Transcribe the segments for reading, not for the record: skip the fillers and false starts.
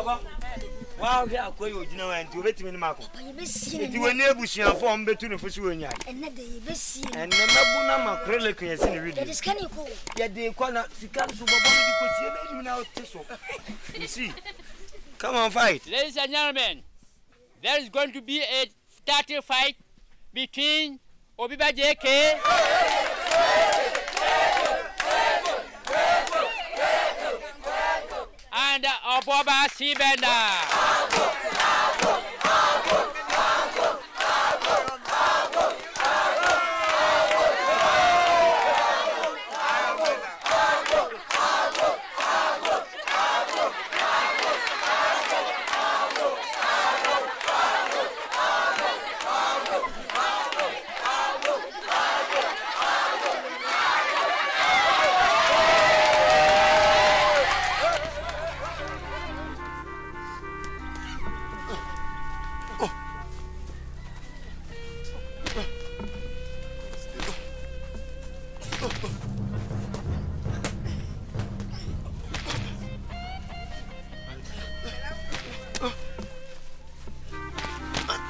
Baba. Wow, yeah, I call you, you know, and to let me in Marco. You were near Bushian form between for sure. And never Bunama Krelek is in the region. This can you call? Yet they cannot see Council because you know, you see. Come on, fight. Ladies and gentlemen, there is going to be a starting fight between Obiba JK and Oboba Sibenda.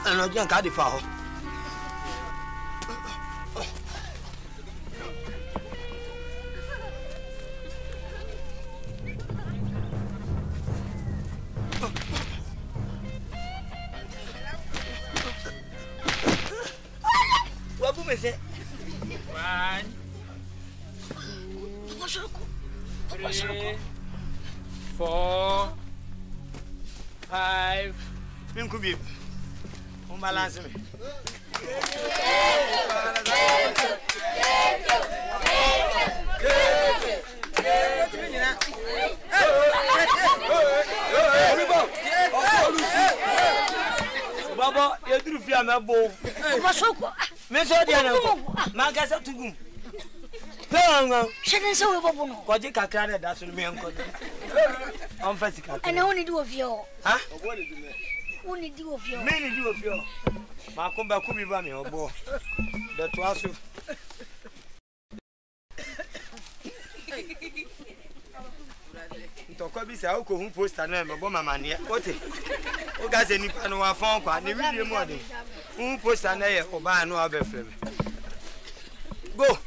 I don't got the foul. What woman said? 1, 2, 3, 4, 5. Balance me. Baba, you do fear my bow. Masoko. Meso dia na ko. Magasa tugu. Panga. Shedin so bobo. Ko je kakra da so me enko. On fasika. And I only do of you. Huh? Only do of you. Many do of you. Makumba kubi ba me obo. The twaso. Ntokwa bi sa uko hu poster na me bo mama ne. Ote. O ga se nipa no wa fon kwa ne video mu ode. Hu poster na ye oba no abefre me. Go.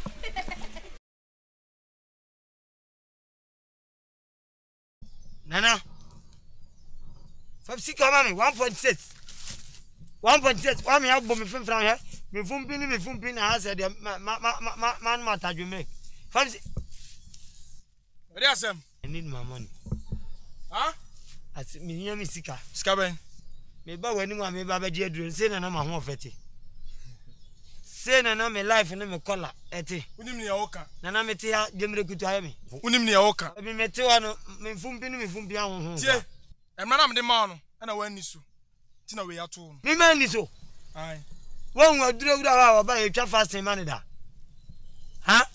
Nana. Fabsi come on 1.6. 1.6. Why me have me from here? Me fumpi na ha said man mataju make. Fabsi. What is them? I need my money. Huh? As me hear me sika. Sika ben. Me ba wani wa me ba ba je duro say na ma ho ofete. Say na me life na me color ete. Unim ni awoka. Na me te ha jemre kutu ha me. Unim ni awoka. Me te wa no me fumpi ahun. Tie. E mana me de ma no. Na wani so. Ti na we ato no. Me man ni so. Ai. Won wa duro wa ba e twa fasting man da. Ha?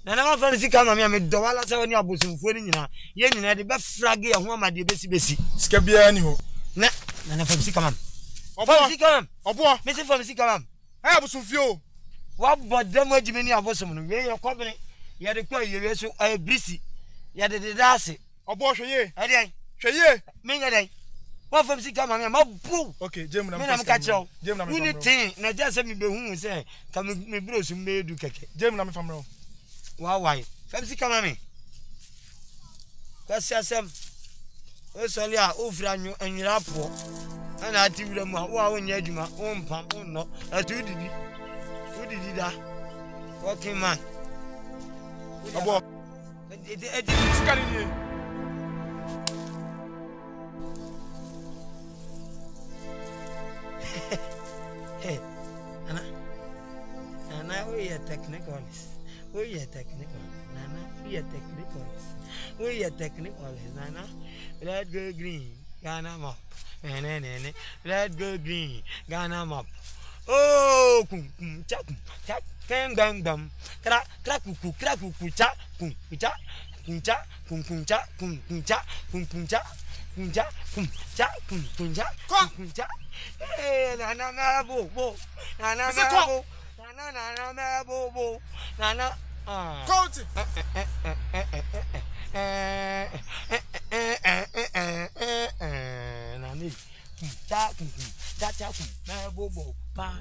Na ma fa sika ma me do wala se woni abosumfo ni nyina. Ye nyina de be frage ye ho amade besi. Sika bia ni ho. Na fa sika man. Obo. Sika man. Obo. Me se fa sika man. Ai abosumfio. Wa bodam agime ni abosum no. We ye kwabene. Ye de kwa ye so ai brisi. Ye de dase. Obo hweye. E dey. Hweye. Me ngade. Wa fa sika man ma bu. Okay, Jem na me na me ka chew. Jem na me famro. Uni tin na ja se me be hu se ka me brosu me edu keke. Jem na me famro. Why? Fabsi come me. Kasi asem. O soli a o fra anyu anwira po. Ana ati wura mu a wo a wonya adwuma, wo mpam, wo no. Atu didi. Wo didi da. Fucking man. Abo. Eti sika ni. Hey. Ana we are technicals. We are technical, Nana. We are technicals. We are technicals, Nana. Let's go green, Ghana mop. Let's go green, Ghana mop. Oh, chap, bang, crack, cha, hey, Nana, bo, Nana, bo, Nana. Coach. Tata kun, na bobo pa